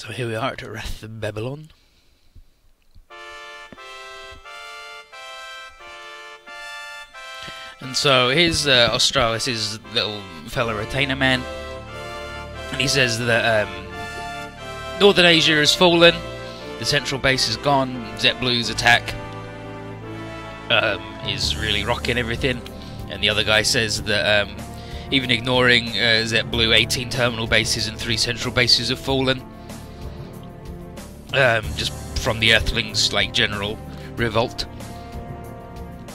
So here we are at Wrath of Babylon. And so here's Australis' little fella retainer man, and he says that Northern Asia has fallen, the central base is gone, ZBlue's attack is really rocking everything, and the other guy says that even ignoring ZBlue, 18 terminal bases and 3 central bases have fallen. Just from the Earthlings' like general revolt,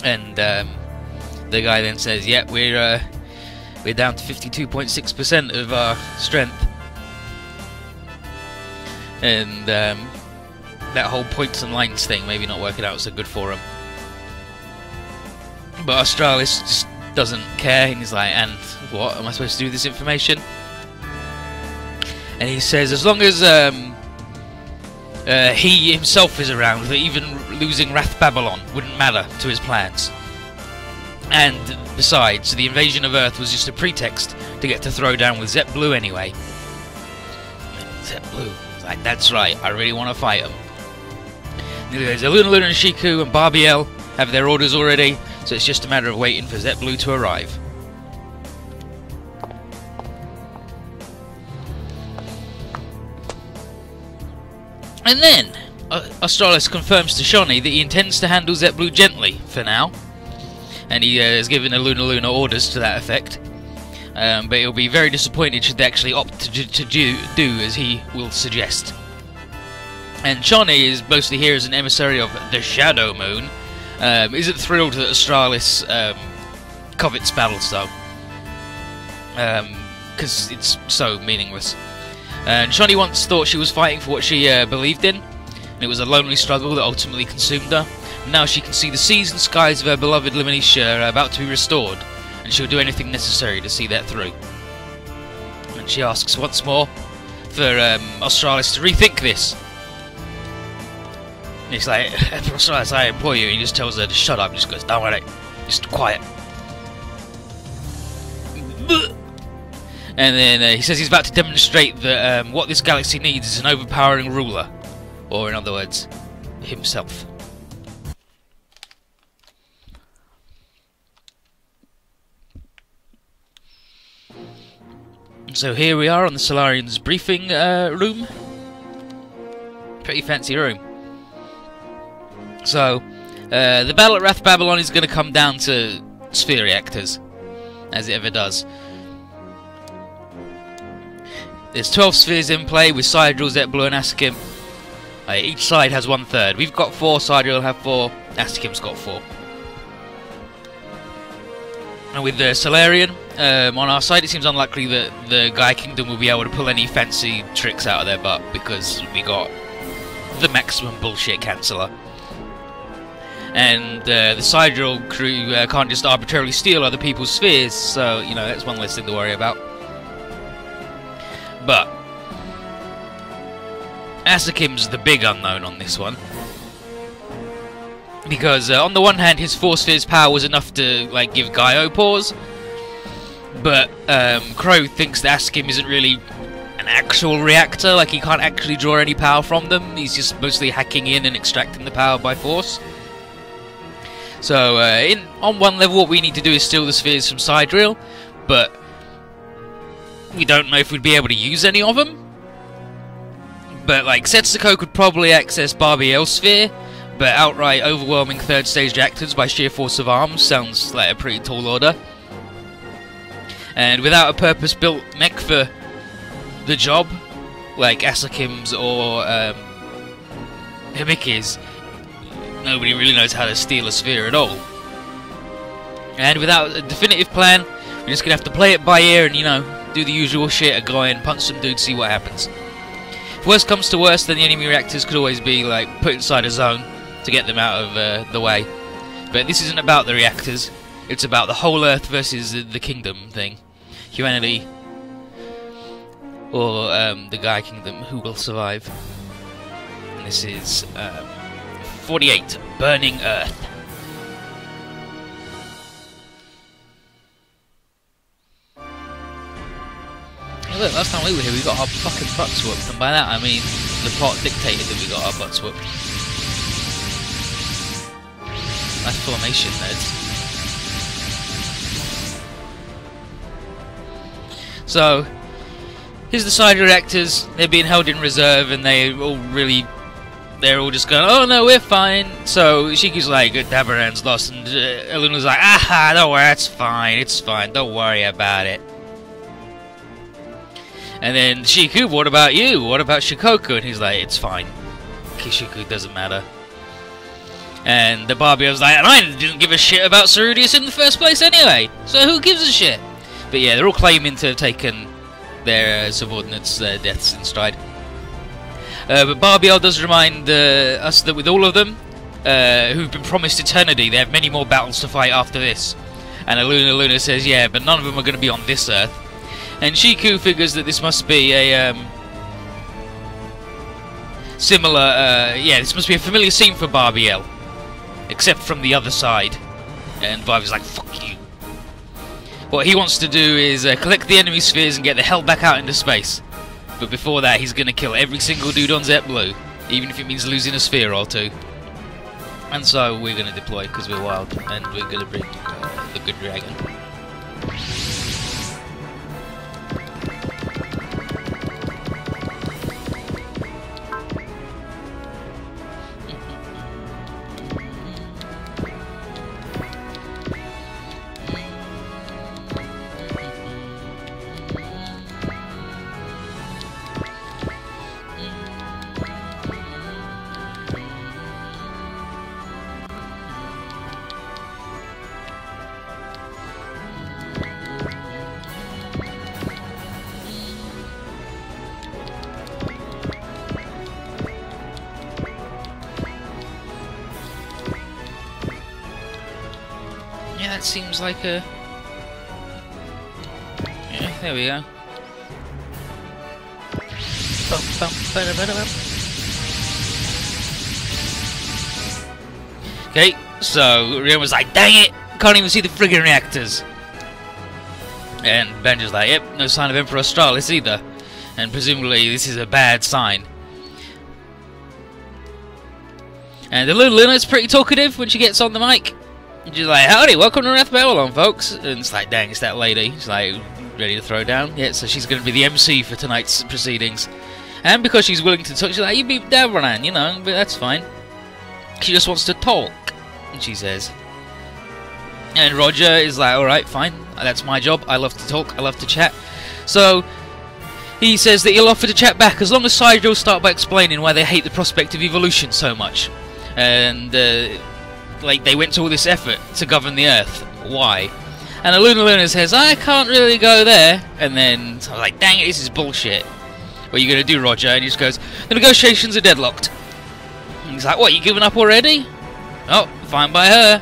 and the guy then says, "Yeah, we're down to 52.6% of our strength," and that whole points and lines thing maybe not working out so good for him. But Australis just doesn't care, and he's like, "And what am I supposed to do with this information?" And he says, as long as he himself is around, that even losing Wrath Babylon wouldn't matter to his plans. And besides, the invasion of Earth was just a pretext to get to throw down with ZBlue anyway. And ZBlue, like, that's right, I really want to fight them. There's Luna and Shiku and Barbiel have their orders already, so it's just a matter of waiting for ZBlue to arrive. And then, Australis confirms to Shawnee that he intends to handle ZBlue gently for now, and he has given a Luna orders to that effect, but he'll be very disappointed should they actually opt to do as he will suggest. And Shawnee is mostly here as an emissary of the Shadow Moon, isn't thrilled that Australis covets battle so, because it's so meaningless. And Shawnee once thought she was fighting for what she believed in, and it was a lonely struggle that ultimately consumed her. But now she can see the seas and skies of her beloved Liminish are about to be restored, and she'll do anything necessary to see that through. And she asks once more for Australis to rethink this. And he's like, "Australis, I implore you," and he just tells her to shut up, and just goes, "Don't worry, just quiet." And then he says he's about to demonstrate that what this galaxy needs is an overpowering ruler, or in other words, himself. So here we are on the Solarians' briefing room. Pretty fancy room. So, the battle at Wrath Babylon is going to come down to sphere reactors, as it ever does. There's 12 spheres in play with Sidril, ZBlue and Asukim. Each side has 1/3. We've got 4, Sidril will have 4, Asukim's got 4. And with the Solarian on our side, it seems unlikely that the Gaia Kingdom will be able to pull any fancy tricks out of their butt, because we got the maximum bullshit canceller. And the Sidril crew can't just arbitrarily steal other people's spheres, so, you know, that's one less thing to worry about. But Asukim's the big unknown on this one, because on the one hand his 4 spheres power was enough to like give Gaio pause, but Crow thinks that Asukim isn't really an actual reactor, like he can't actually draw any power from them, he's just mostly hacking in and extracting the power by force. So on one level what we need to do is steal the spheres from Sidril, but we don't know if we'd be able to use any of them. But like Setsuko could probably access Barbiel's sphere, but outright overwhelming 3rd stage reactors by sheer force of arms sounds like a pretty tall order. And without a purpose-built mech for the job, like Asukim's or Himiki's, nobody really knows how to steal a sphere at all. And without a definitive plan, we're just gonna have to play it by ear and, you know, do the usual shit, go in, punch some dudes, see what happens. If worst comes to worst, then the enemy reactors could always be like put inside a zone to get them out of the way. But this isn't about the reactors, it's about the whole Earth versus the kingdom thing. Humanity or the Gaia Kingdom, who will survive. And this is 48, Burning Earth. look, last time we were here we got our fucking butts whooped, and by that I mean the plot dictated that we got our butts whooped. That's formation, nerds. So, here's the side reactors. They're being held in reserve, and they're all just going, oh no, we're fine. So Shiku's like, Dabaran's lost, and Eluna's like, aha, don't worry, it's fine, don't worry about it. And then Shiku, what about you? What about Shikoku? And he's like, it's fine. Kishiku doesn't matter. And the Barbio's like, and I didn't give a shit about Cerudius in the first place anyway, so who gives a shit? But yeah, they're all claiming to have taken their subordinates' deaths in stride. But Barbiel does remind us that with all of them, who've been promised eternity, they have many more battles to fight after this. And Luna says, yeah, but none of them are going to be on this Earth. And Shiku figures that this must be a this must be a familiar scene for Barbiel, except from the other side. And Barbie's like, fuck you. What he wants to do is collect the enemy spheres and get the hell back out into space. But before that, he's going to kill every single dude on ZetBlue, even if it means losing a sphere or two. And so we're going to deploy because we're wild, and we're going to bring the good dragon. That seems like a... Yeah, there we go. Okay, so Rion was like, dang it! Can't even see the friggin' reactors! And Banjo's like, yep, no sign of Emperor Australis either. And presumably this is a bad sign. And the little Luna's pretty talkative when she gets on the mic. And she's like, howdy, welcome to Wrath Babylon, folks. And it's like, dang, it's that lady. She's like, ready to throw down? Yeah, so she's going to be the MC for tonight's proceedings. And because she's willing to talk, she's like, you beat Davran, you know, but that's fine. She just wants to talk, and she says. And Roger is like, alright, fine, that's my job. I love to talk, I love to chat. So he says that he'll offer to chat back as long as Sidril start by explaining why they hate the prospect of evolution so much. And like, they went to all this effort to govern the Earth. Why? And Luna says, I can't really go there. And then so I was like, dang it, this is bullshit. What are you going to do, Roger? And he just goes, the negotiations are deadlocked. And he's like, what, you giving up already? Oh, fine by her.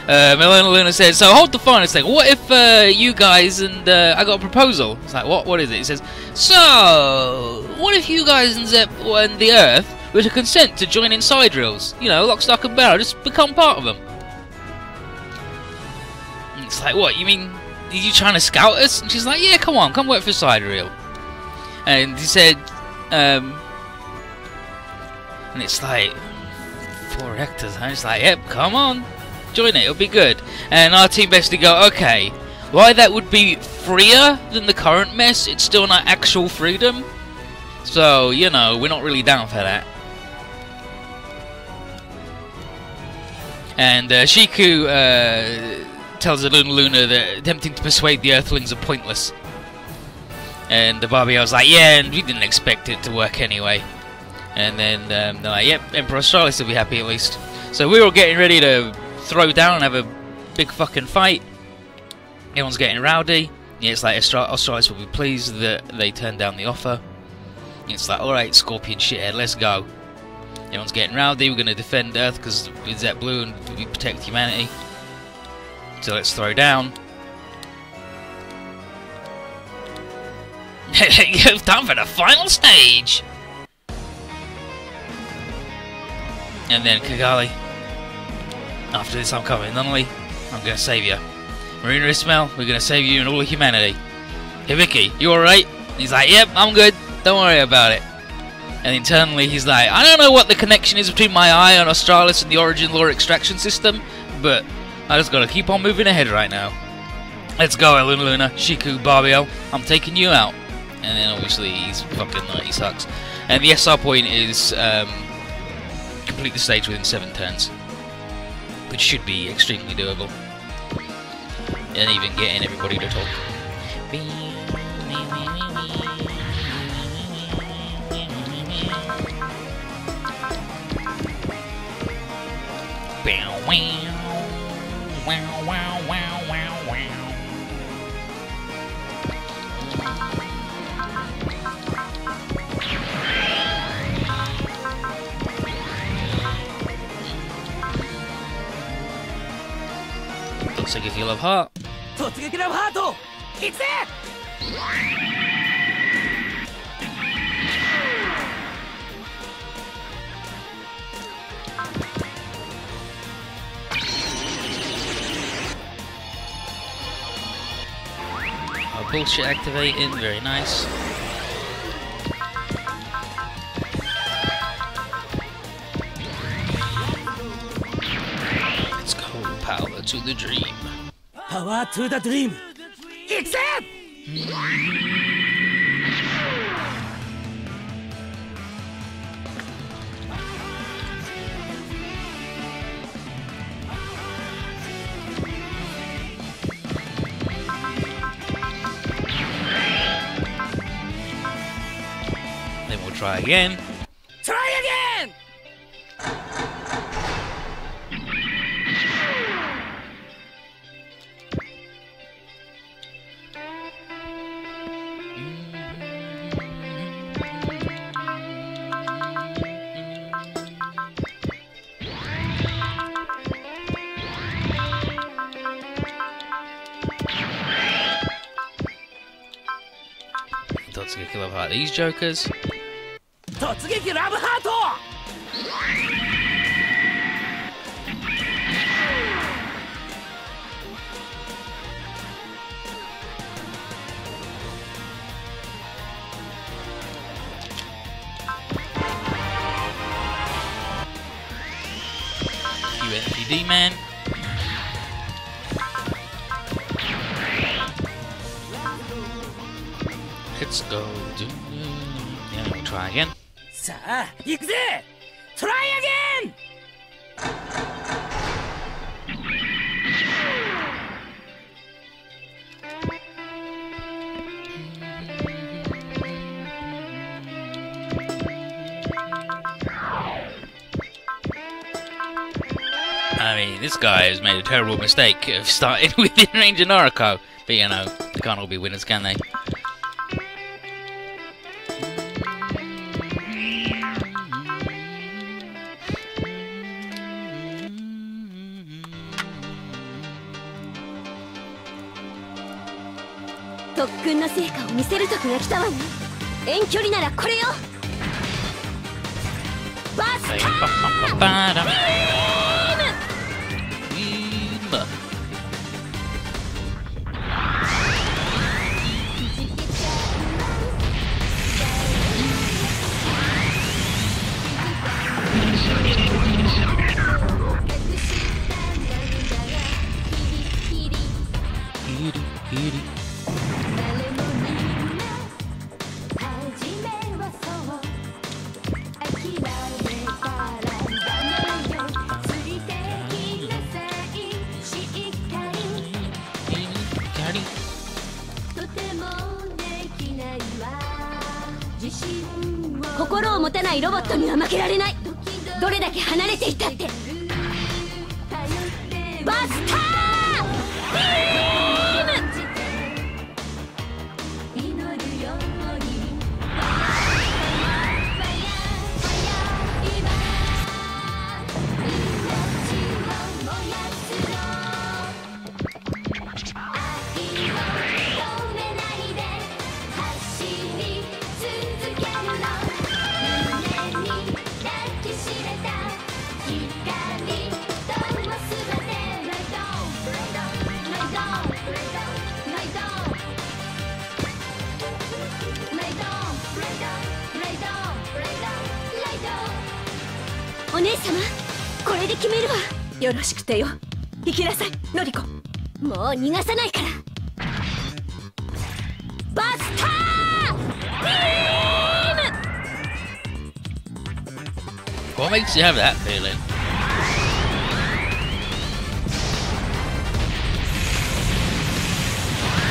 Luna says, so hold the phone a second. What if you guys and I got a proposal? It's like, what is it? He says, so what if you guys and the Earth were to consent to join in side drills? You know, lock, stock and barrel, just become part of them. And it's like, what, you mean, are you trying to scout us? And she's like, yeah, come on, come work for side drill. And he said, and it's like, 4 reactors, huh? It's like, yep, come on, join it, it'll be good. And our team basically go, okay, why that would be freer than the current mess, it's still not actual freedom. So, you know, we're not really down for that. And Shiku tells Luna that attempting to persuade the Earthlings are pointless. And the Barbiel's like, yeah, and we didn't expect it to work anyway. And then they're like, yep, Emperor Australis will be happy at least. So we're all getting ready to throw down and have a big fucking fight. Everyone's getting rowdy. Yeah, it's like Australis will be pleased that they turned down the offer. It's like, alright, Scorpion shithead, let's go. Everyone's getting rowdy, we're going to defend Earth because it's ZetBlue and we protect humanity. So let's throw down. You've time for the final stage! And then Kigali. After this I'm coming, Nunnally, I'm going to save you. Marina Ismail, we're going to save you and all of humanity. Hibiki, you alright? He's like, yep, I'm good, don't worry about it. And internally he's like, I don't know what the connection is between my eye on Australis and the origin lore extraction system, but I just gotta keep on moving ahead right now. Let's go, Ellen Luna, Shiku, Barbio, I'm taking you out. And then obviously he's fucking he sucks. And the SR point is complete the stage within 7 turns, which should be extremely doable. And even getting everybody to talk. Looks like if you love heart. Bullshit activating, very nice. Let's go, power to the dream. Power to the dream. Accept. Try again. Try again. Totsuki love heart these jokers. 突撃ラブハート。UNPD man. Let's go. Yeah, we'll try again. さあ行くぜ。トライアゲン。I mean, this guy has made a terrible mistake of starting within range of Naruto. But you know, they can't all be winners, can they?心を持たないロボットには負けられない。どれだけ離れていたって。バスタービーム。光決めるわ。よろしくてよ。行きなさい、のりこ。もう逃がさないから。バスタービーム。 What makes you have that feeling?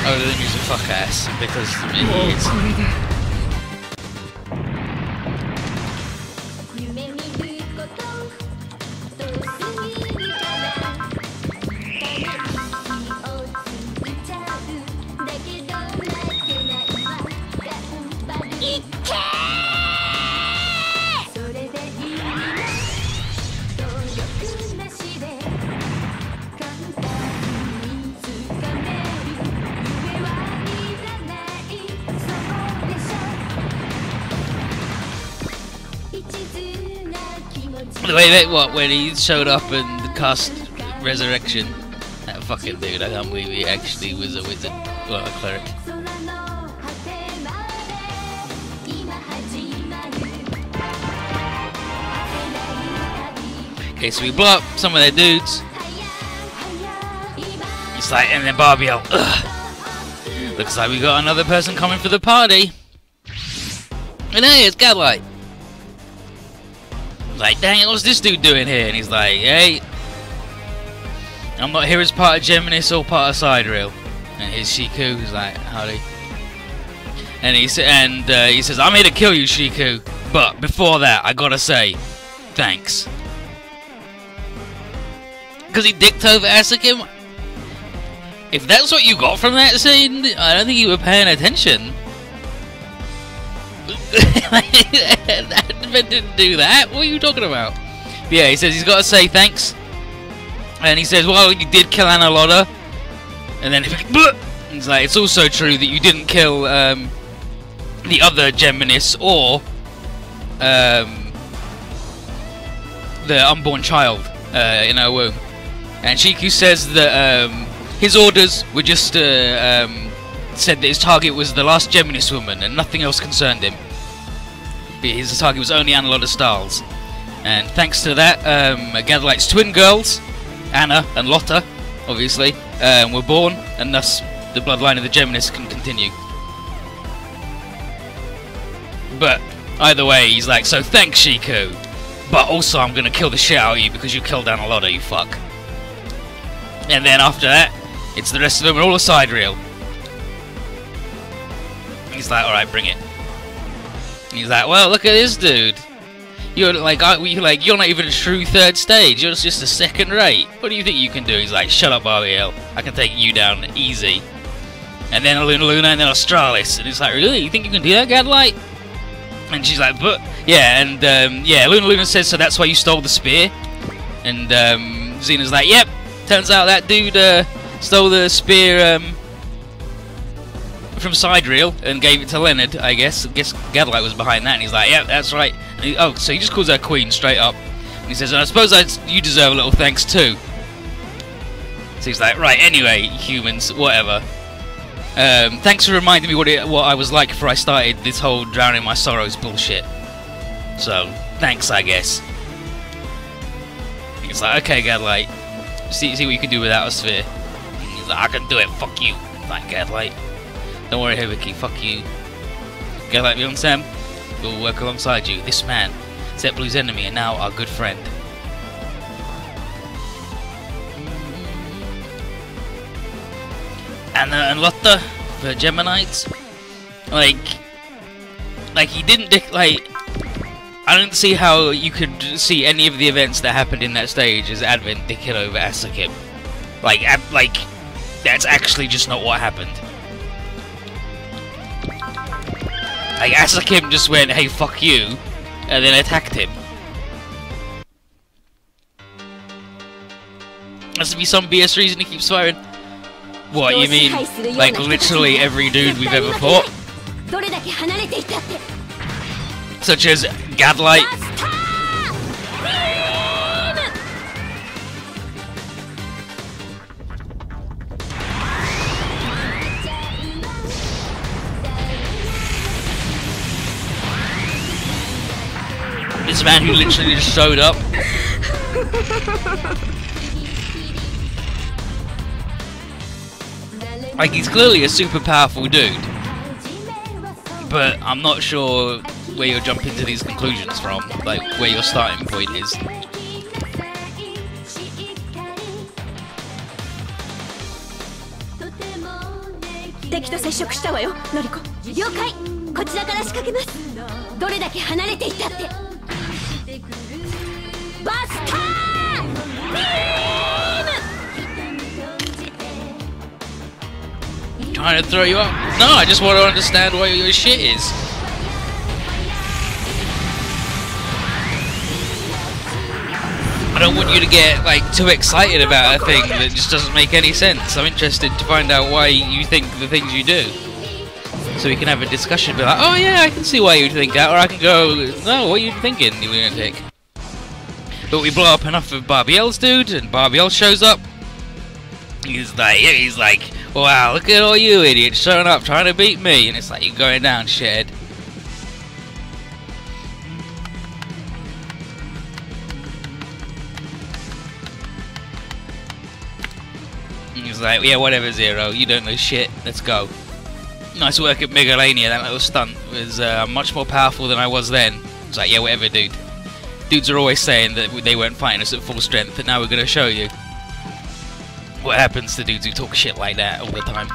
Oh, then he's a fuck ass because he is. Wait, what? When he showed up and cast Resurrection? That fucking dude, I can't believe he actually was a wizard. Well, a cleric. Okay, so we blow up some of their dudes. It's like, and then Barbie out. Ugh. Looks like we got another person coming for the party. And hey, it's Gadlight. Like, dang it, what's this dude doing here? And he's like, hey, I'm not here as part of Geminis or part of Sidereal. And here's Shiku, who's like, howdy. And he says, I'm here to kill you, Shiku. But before that, I gotta say, thanks. Because he dicked over Asuka. If that's what you got from that scene, I don't think you were paying attention. That man didn't do that. What are you talking about? But yeah, he says he's got to say thanks. And he says, well, you did kill Anna Lotta. And then he's like, it's also true that you didn't kill the other Geminis or the unborn child in her womb. And Shiku says that his orders were just said that his target was the last Geminis woman and nothing else concerned him. His target was only Anna Lotta Styles. And thanks to that, Gadlight's twin girls, Anna and Lotta, obviously, were born, and thus the bloodline of the Geminis can continue. But either way, he's like, so thanks, Shiku, but also I'm gonna kill the shit out of you because you killed Anna Lotta, you fuck. And then after that, it's the rest of them and all a Sidereal. He's like, alright, bring it. He's like, well, look at this dude. You're like, you're not even a true third stage. You're just a second rate. What do you think you can do? He's like, shut up, RBL. I can take you down easy. And then Luna, and then Australis. And it's like, really? You think you can do that, Gadlight? And she's like, but yeah. And yeah, Luna says, so that's why you stole the spear. And Xena's like, yep. Turns out that dude stole the spear from Sidereal and gave it to Leonard, I guess. Gadlight was behind that, and he's like, yep, that's right. And oh, so he just calls her queen straight up. And he says, I suppose you deserve a little thanks too. So he's like, right, anyway, humans, whatever. Thanks for reminding me what I was like before I started this whole drowning my sorrows bullshit. So, thanks, I guess. He's like, okay, Gadlight. See what you can do without a sphere. And he's like, I can do it, fuck you. Like, Gadlight. Don't worry, Hibiki, fuck you. Gadlight, beyond Sam, we'll work alongside you. This man, Set Blue's enemy, and now our good friend. Anna and Lotta, the Geminites. Like he didn't I don't see how you could see any of the events that happened in that stage as Advent dicking over Asuka. Like that's actually just not what happened. Like, Asuka just went, hey, fuck you, and then attacked him. Must be some BS reason he keeps firing. What, you mean, like, literally every dude we've ever fought? Such as Gadlight. This man who literally just showed up. Like, he's clearly a super powerful dude, but I'm not sure where you're jumping to these conclusions from, like where your starting point is. 敵と接触したわよ、ノリコ。了解。こちらから仕掛けます。どれだけ離れていたって。バスタービーム Trying to throw you up? No, I just want to understand what your shit is. I don't want you to get like too excited about a thing that just doesn't make any sense. I'm interested to find out why you think the things you do, so we can have a discussion. Be like, oh yeah, I can see why you'd think that, or I can go, no, what are you thinking, you lunatic? But we blow up enough of Barbiel's dude, and Barbiel shows up. He's like, wow, look at all you idiots showing up trying to beat me, and it's like, you're going down, shithead. He's like, yeah, whatever, Zero, you don't know shit, let's go. Nice work at Megalania, that little stunt was much more powerful than I was then. It's like, yeah, whatever, dude. Dudes are always saying that they weren't fighting us at full strength, and now we're gonna show you what happens to dudes who talk shit like that all the time.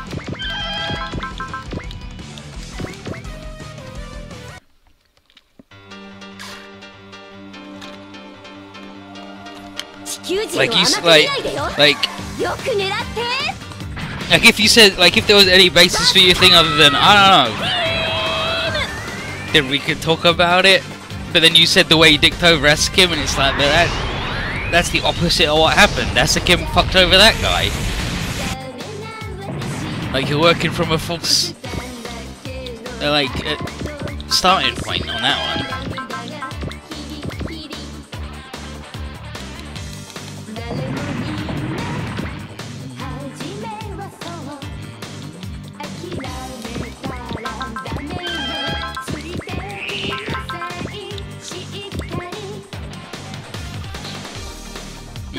Like if you said, like, if there was any basis for your thing other than, I don't know, then we could talk about it. But then you said the way you dicked over Asukim, and it's like, that's the opposite of what happened. Asukim fucked over that guy. Like, you're working from a false, starting point on that one.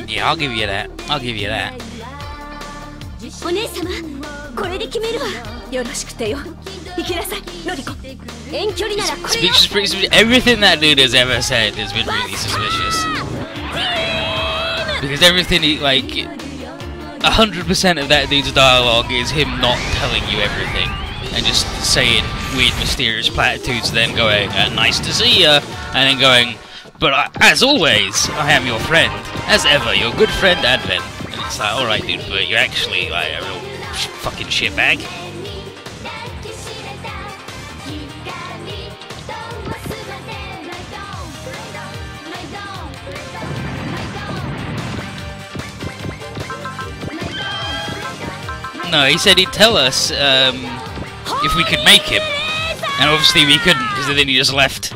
Yeah, I'll give you that. I'll give you that. Everything that dude has ever said has been really suspicious. Because everything, 100% of that dude's dialogue is him not telling you everything and just saying weird, mysterious platitudes, then going, nice to see ya, and then going, but as always, I am your friend. As ever, your good friend Advent. And it's like, alright dude, but you're actually like a real fucking shitbag. No, he said he'd tell us if we could make him. And obviously we couldn't, because then he just left.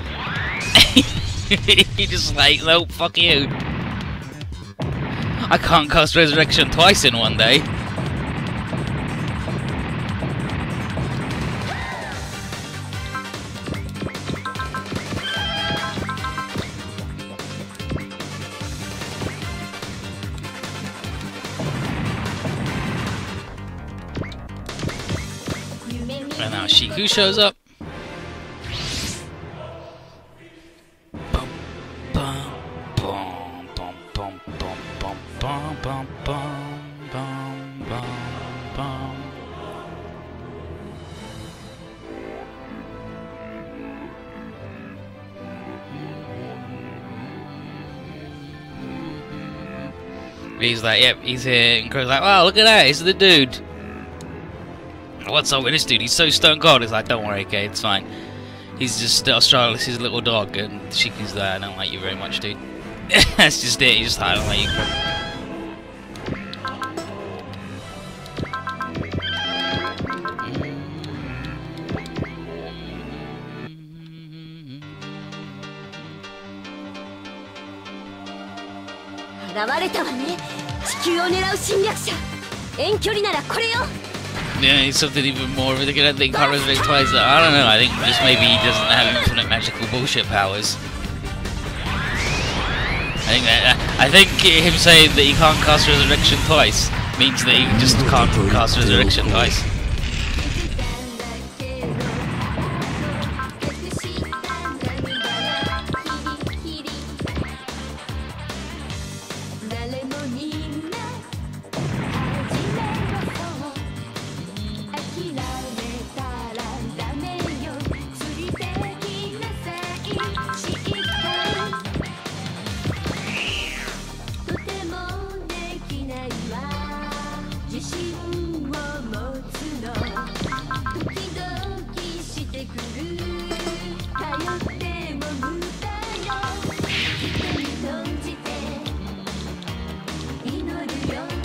He just like, nope, fuck you. I can't cast Resurrection twice in one day. And now Shiku shows up. He's like, yep, he's here. And Crow's like, wow, look at that, he's the dude. What's up with this dude? He's so stone cold. He's like, don't worry, okay, it's fine. He's just Australis, his little dog. And Shiku's like, I don't like you very much, dude. That's just it, he's just like, I don't like you, Crow. Yeah, he's something even more ridiculous. They can't resurrect twice. I don't know, I think just maybe he doesn't have infinite magical bullshit powers. I think him saying that he can't cast Resurrection twice means that he just can't cast Resurrection twice.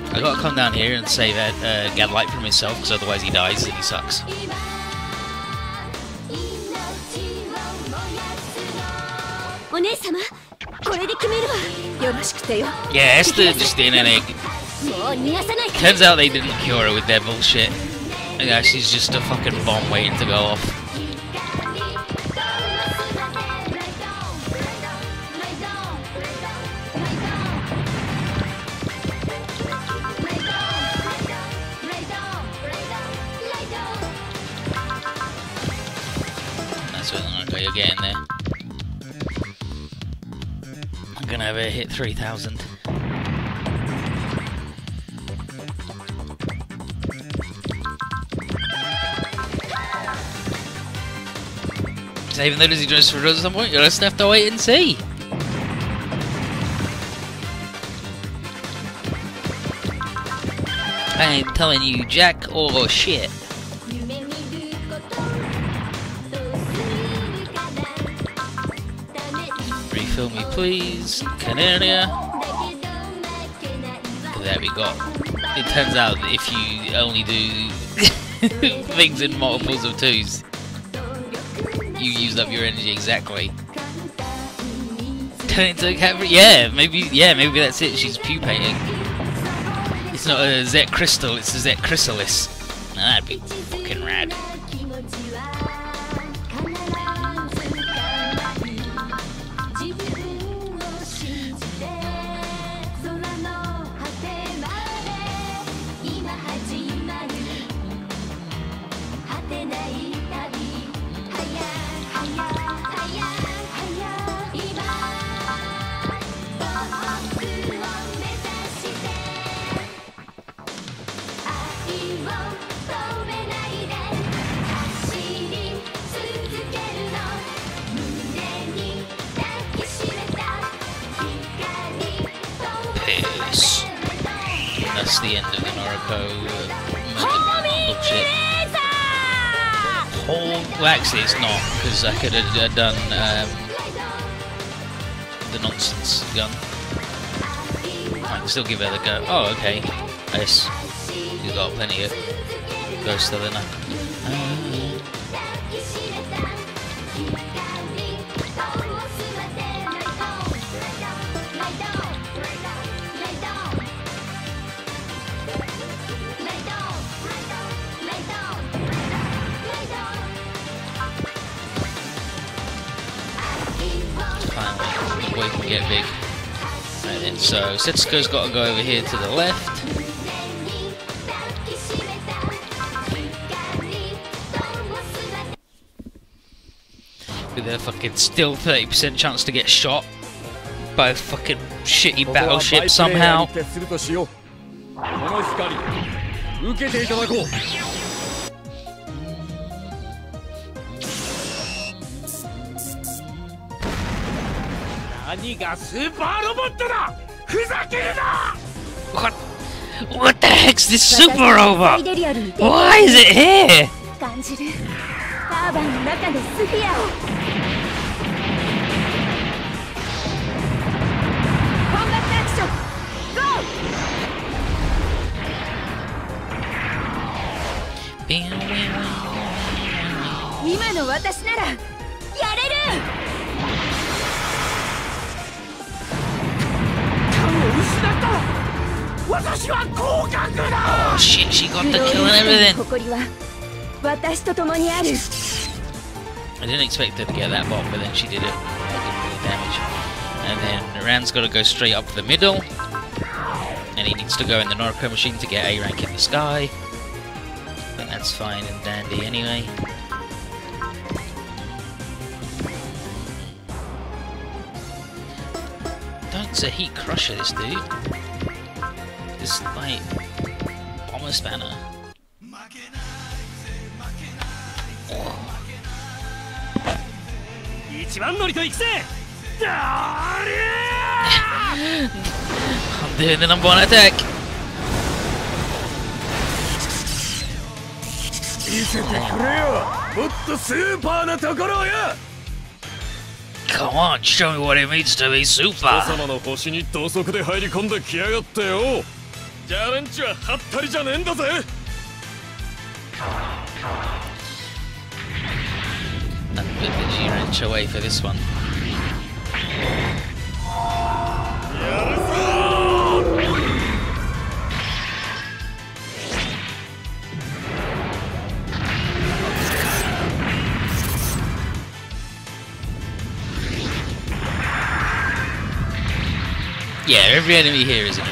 I gotta come down here and save Gadlight from himself, because otherwise he dies and he sucks. Yeah, Esther just in an egg. Turns out they didn't cure her with their bullshit. Yeah, she's just a fucking bomb waiting to go off. Okay, you're getting there. I'm gonna have it hit 3,000. So even though does he just for at some point, you'll just have to wait and see. I ain't telling you jack or shit. Refill me please, Canaria. There we go. It turns out that if you only do things in multiples of 2s, you use up your energy exactly. Turn into a cat. Yeah, maybe that's it. She's pupating. It's not a Zet crystal, it's a Zet chrysalis. Now that'd be fucking rad. That's the end of the Noriko bullshit. Well, actually it's not, because I could have done the nonsense gun. I can still give it a go. Oh, okay. Nice. You've got plenty of ghost still in there. We can get big. Right then, so Setsuko's got to go over here to the left. With a fucking still 30% chance to get shot by a fucking shitty battleship somehow. What the heck's this super robot? Why is it here? Oh shit, she got the kill and everything. I didn't expect her to get that bomb, but then she did it. That didn't do damage. And then Rand's got to go straight up the middle. And he needs to go in the Norco machine to get A rank in the sky. But that's fine and dandy anyway. Don't heat crusher this dude. This like bomber spanner. I'm doing the number one attack. Come on, show me what it means to be super. And put the G-wrench away for this one. Yeah, every enemy here is an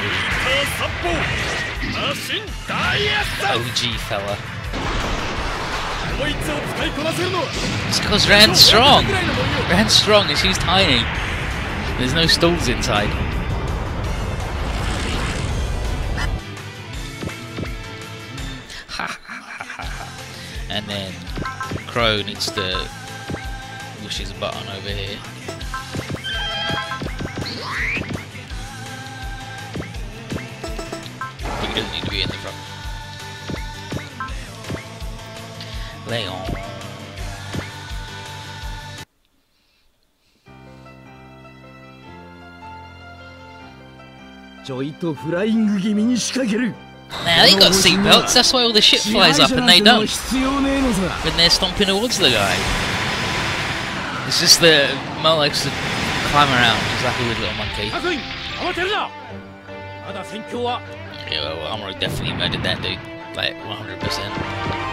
OG fella. It's because Rand's strong. Rand's strong and she's tiny. There's no stalls inside. And then Crow needs to push his button over here. He doesn't need to be in the front. Leon. Now they got seatbelts, that's why all the shit flies up and they don't. When they're stomping towards the guy. It's just the Mo likes to climb around, he's like a weird little monkey. Yeah, well, Amuro definitely murdered that dude, like 100%.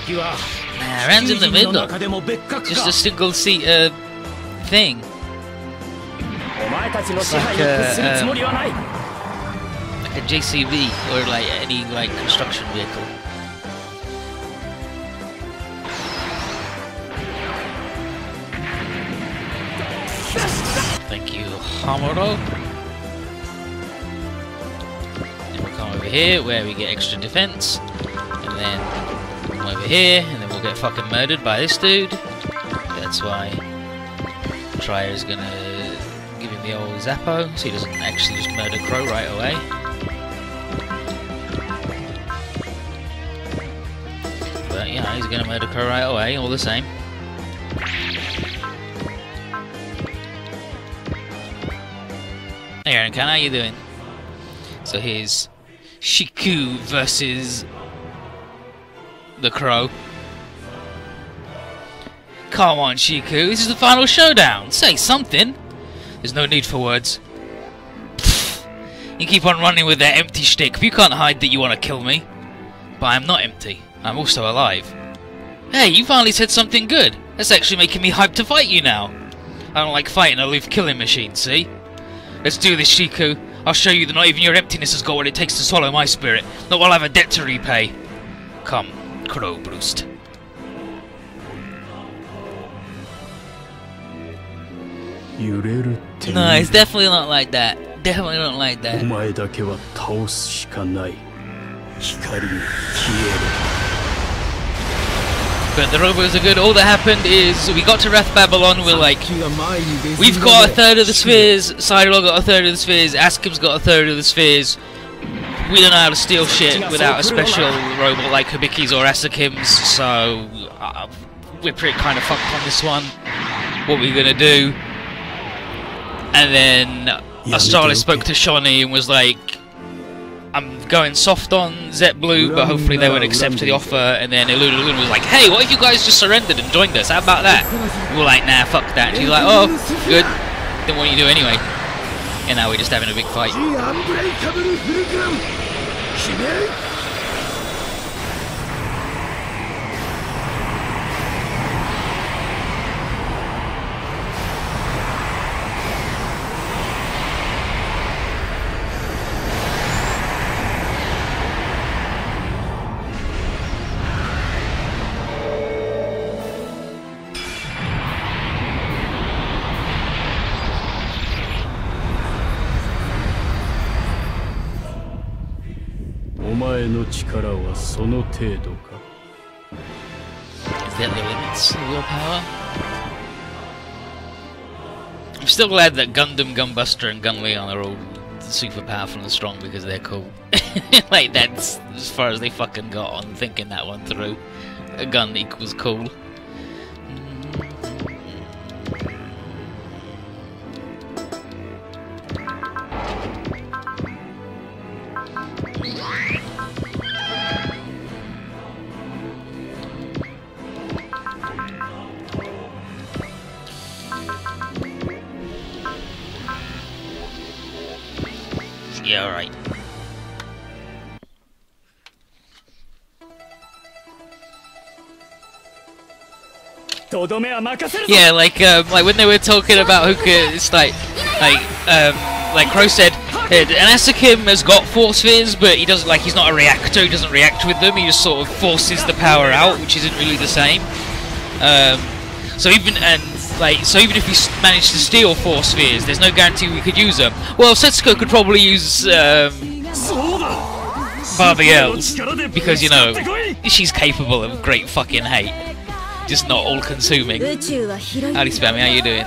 Nah, Rand's in the middle. Just a single seat thing. It's like a JCB or like any like construction vehicle. Thank you, Hamuro. Then we'll come over here where we get extra defense, and then come over here, and then we'll get fucking murdered by this dude. That's why Trier is gonna give him the old Zappo, so he doesn't actually just murder Crow right away. But yeah, he's gonna murder Crow right away, all the same. Hey Aaron, how you doing? So here's Shiku versus the Crow. Come on, Shiku, this is the final showdown. Say something. There's no need for words. Pfft. You keep on running with that empty shtick, but you can't hide that you want to kill me. But I'm not empty. I'm also alive. Hey, you finally said something good. That's actually making me hyped to fight you now. I don't like fighting aloof killing machines, see? Let's do this, Shiku. I'll show you that not even your emptiness has got what it takes to swallow my spirit. Not while I have a debt to repay. Come, Crow Broost. No, it's definitely not like that. Definitely not like that. But the robos are good. All that happened is we got to Wrath Babylon. We're like, we've got a third of the spheres. Cyril got a third of the spheres. Askim's got a third of the spheres. We don't know how to steal shit without a special robot like Hibiki's or Asakim's. So we're pretty kind of fucked on this one. What we're gonna do? And then Astralis spoke to Shawnee and was like, I'm going soft on ZBlue, but hopefully they would accept the offer. And then Luna was like, hey, what if you guys just surrendered and joined us? How about that? We were like, nah, fuck that. And she's like, oh, good. Then what do you do anyway? And now we're just having a big fight. Is that the limits of willpower? I'm still glad that Gundam, Gunbuster, and Gunleon are all super powerful and strong because they're cool. Like, that's as far as they fucking got on thinking that one through. A gun equals cool. Yeah, alright. Yeah, like when they were talking about who could, it's like Crow said, Anasakim has got force spheres, but he doesn't, like, he's not a reactor, he doesn't react with them, he just sort of forces the power out, which isn't really the same. So even if we managed to steal force spheres, there's no guarantee we could use them. Well, Setsuko could probably use Barbiel's, because, you know, she's capable of great fucking hate. Just not all-consuming. Howdy Spammy, how you doing?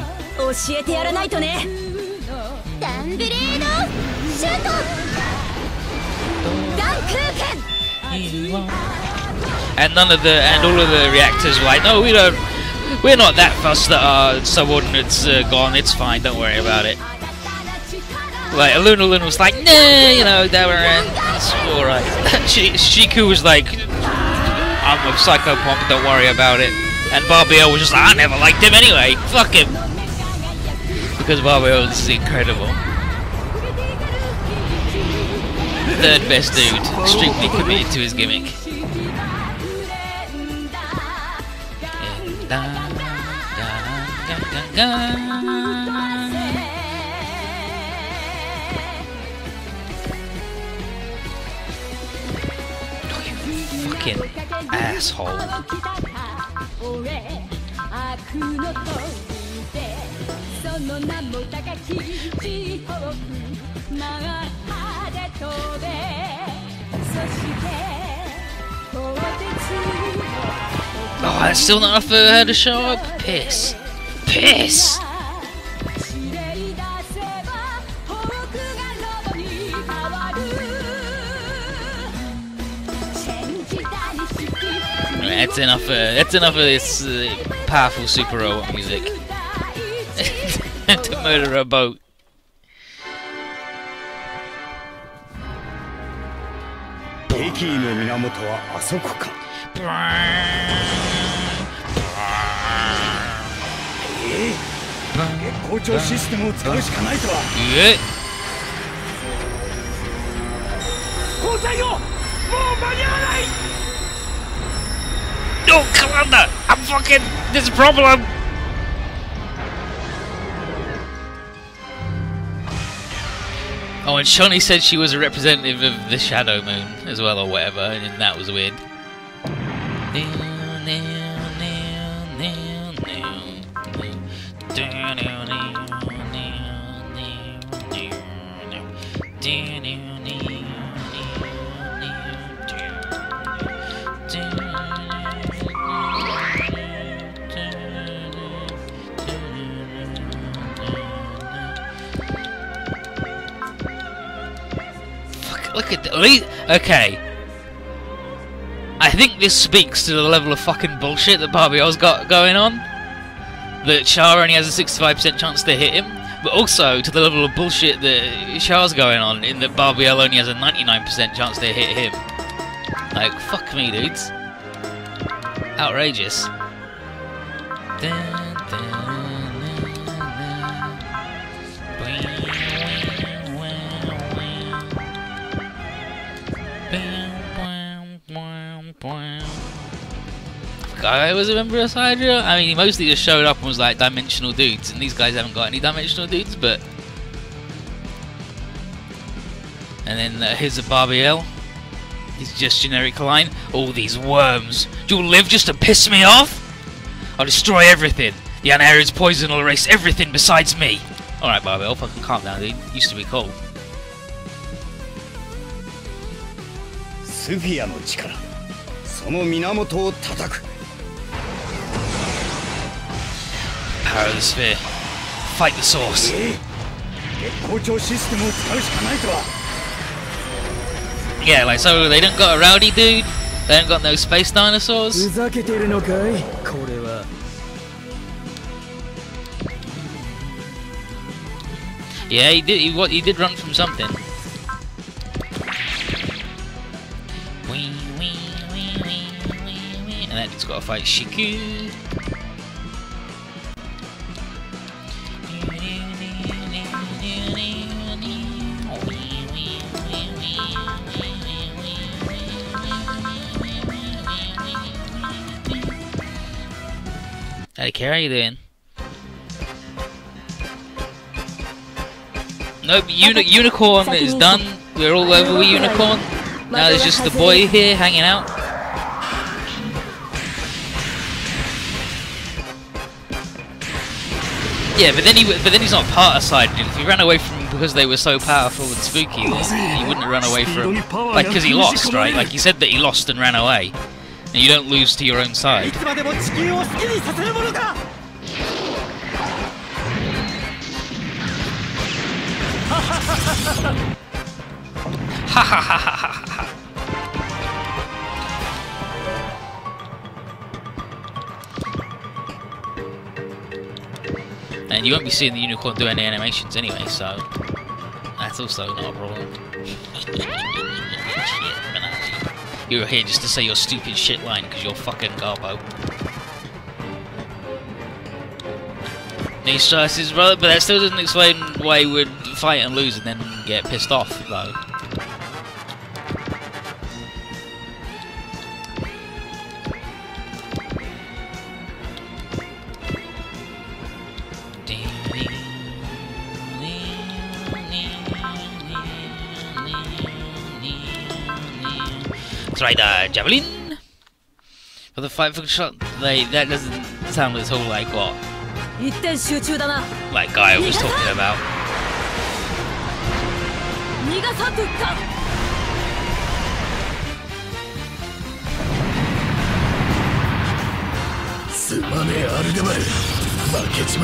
And all of the reactors were like, no, we're not that fussed that our subordinates gone, it's fine, don't worry about it. Like, Luna was like, nah, you know, they were, it's alright. Shiku was like, I'm a psychopomp, don't worry about it. And Barbiel was just like, I never liked him anyway, fuck him. Because Barbiel is incredible. Third best dude, extremely committed to his gimmick. Oh, you fucking asshole. Oh, that's still not enough for her to show up? Piss. Piss! That's enough of this powerful super robot music. To murder a boat. No, Commander! I'm fucking... There's a problem! Oh, and Shani said she was a representative of the Shadow Moon as well, or whatever, and that was weird. Look at that. Okay. I think this speaks to the level of fucking bullshit that Barbiel's got going on. That Char only has a 65% chance to hit him. But also to the level of bullshit that Char's going on, in that Barbiel only has a 99% chance to hit him. Like, fuck me, dudes. Outrageous. Guy was a member of Hydra. I mean, he mostly just showed up and was like dimensional dudes, and these guys haven't got any dimensional dudes, but. And then here's a Barbiel. He's just generic line. All these worms. You'll live just to piss me off? I'll destroy everything. The Anarian's poison will erase everything besides me. Alright, Barbiel, fucking calm down, dude. Used to be cool. Power of the sphere. Fight the source. Yeah, like, so they don't got a rowdy dude, they don't got no space dinosaurs. Yeah, he did run from something. And then he's got to fight Shiku. Hey, Kara, how you doing? Nope, Unicorn is done. We're all over with Unicorn. Now there's just the boy here hanging out. Yeah, but then he's not part of side. If he ran away from because they were so powerful and spooky, he wouldn't have run away from, like, because he lost, right? Like, he said that he lost and ran away. And you don't lose to your own side. And you won't be seeing the unicorn do any animations anyway, so that's also not a problem. You're here just to say your stupid shit line because you're fucking garbo. Nice choices, brother, but that still doesn't explain why he would fight and lose and then get pissed off, though. That's right, Javelin! For the fight for shot, that doesn't sound at all like what? Like Gaia was talking about.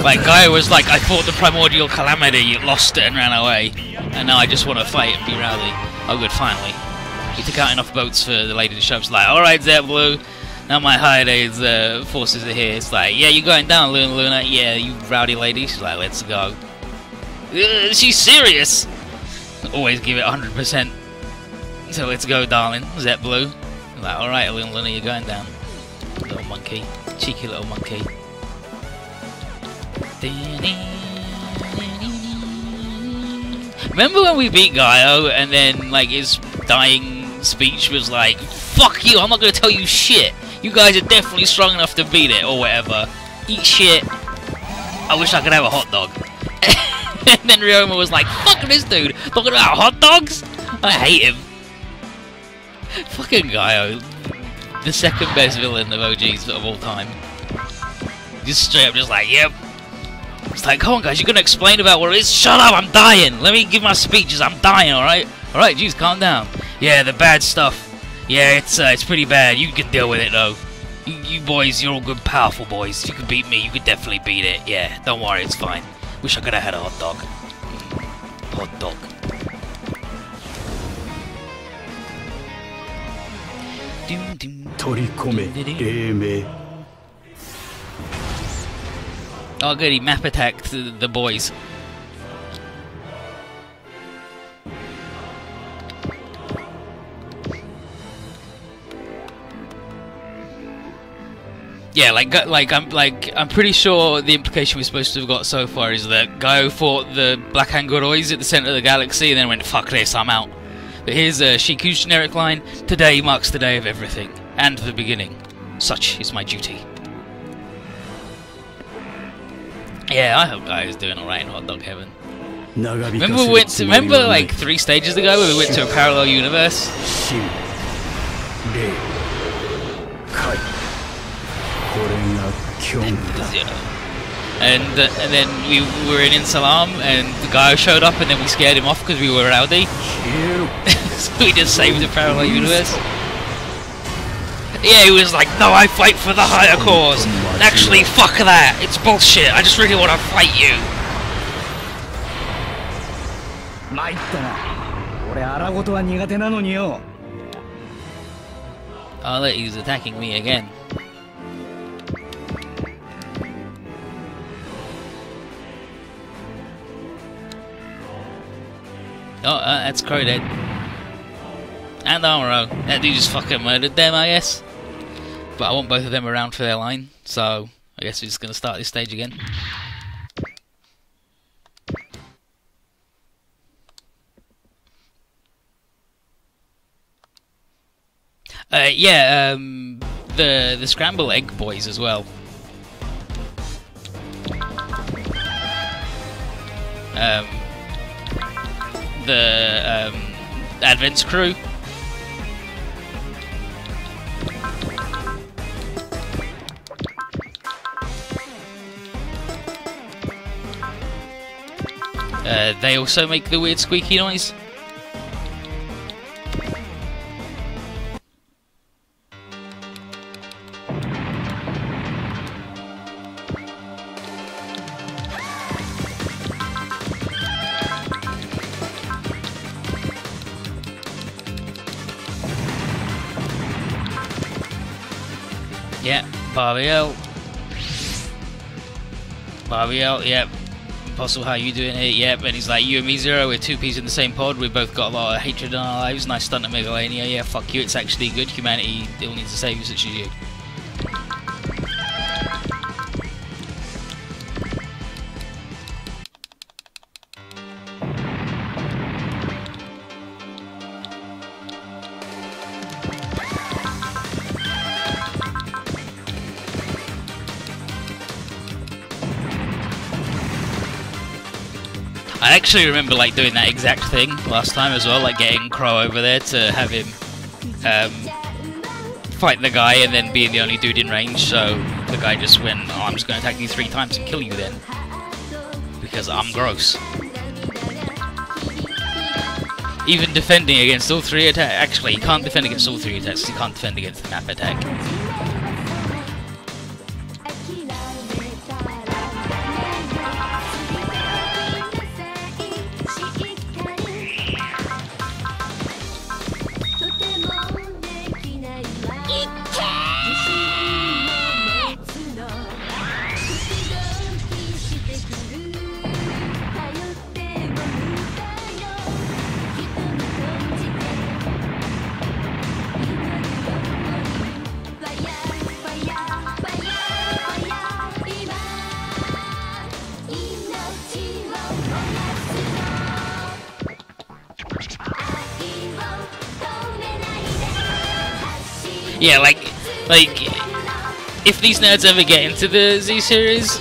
Like Gaia was like, I fought the primordial calamity, lost it and ran away, and now I just want to fight and be rowdy. Oh good, finally. He took out enough boats for the lady to show up. It's like, alright ZeBlue, now my Holidays forces are here. It's like, yeah, you're going down, Luna. Yeah, you rowdy lady. She's like, let's go. She's serious. Always give it 100%. So let's go, darling. ZeBlue. Like, alright, Luna, you're going down. Little monkey. Cheeky little monkey. Remember when we beat Gaio and then, like, his dying speech was like, fuck you, I'm not gonna tell you shit. You guys are definitely strong enough to beat it, or whatever. Eat shit. I wish I could have a hot dog. And then Ryoma was like, fuck this dude, talking about hot dogs? I hate him. Fucking Gaio. The second best villain of OGs of all time. Just straight up just like, yep. It's like, come on guys, you're gonna explain about what it is? Shut up, I'm dying! Let me give my speeches, I'm dying, alright? Alright, jeez, calm down. Yeah, the bad stuff. Yeah, it's pretty bad. You can deal with it, though. You boys, you're all good, powerful boys. If you could beat me, you could definitely beat it. Yeah, don't worry, it's fine. Wish I could have had a hot dog. Hot dog. Oh, good, he map attacked the boys. Yeah, I'm pretty sure the implication we're supposed to have got so far is that Gaio fought the Black Angoroids at the center of the galaxy and then went, fuck this, I'm out. But here's Shiku's generic line: "Today marks the day of everything, and the beginning. Such is my duty." Yeah, I hope Gaio's doing alright in Hot Dog Heaven. Remember like 3 stages ago when we went to a parallel universe? And then we were in Insalam and the guy showed up and then we scared him off because we were rowdy. So we just saved the parallel universe. Yeah, he was like, no, I fight for the higher cause. And actually, fuck that. It's bullshit. I just really want to fight you. Oh, look, he's attacking me again. Oh, that's Crow dead. And Amuro. That dude just fucking murdered them, I guess. But I want both of them around for their line, so I guess we're just gonna start this stage again. Yeah, the scramble egg boys as well. The Advent's crew. They also make the weird squeaky noise. Yeah, Barbiel, yep. Apostle, how you doing here? Yep, and he's like, you and me, Zero, we're 2 peas in the same pod, we both got a lot of hatred in our lives, nice stunt at Megalania, yeah, fuck you, it's actually good, humanity still needs a savior such as you. I actually remember like doing that exact thing last time as well, like getting Crow over there to have him fight the guy and then being the only dude in range, so the guy just went, oh, I'm just going to attack you 3 times and kill you then, because I'm gross. Even defending against all 3 attacks, actually you can't defend against all 3 attacks, you can't defend against the map attack. Yeah, like, if these nerds ever get into the Z series,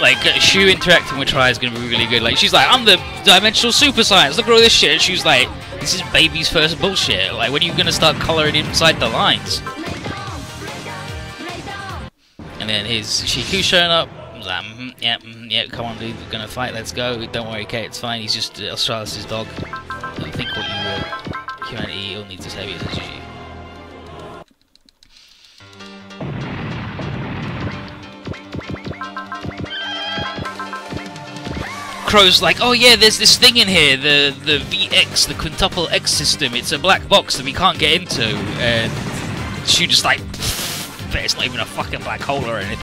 like, Shu interacting with Tri is going to be really good. Like, she's like, I'm the dimensional super science, look at all this shit. And she's like, this is baby's first bullshit. Like, when are you going to start colouring inside the lines? And then here's Shiku showing up. Like, yeah, come on, dude, we're going to fight, let's go. Don't worry, Kate, it's fine. He's just Australis' dog. Don't think what you will. Humanity all needs a savior, says you. Crow's like, oh yeah, there's this thing in here, the VX, the quintuple X system. It's a black box that we can't get into. And she just like, it's not even a fucking black hole or anything.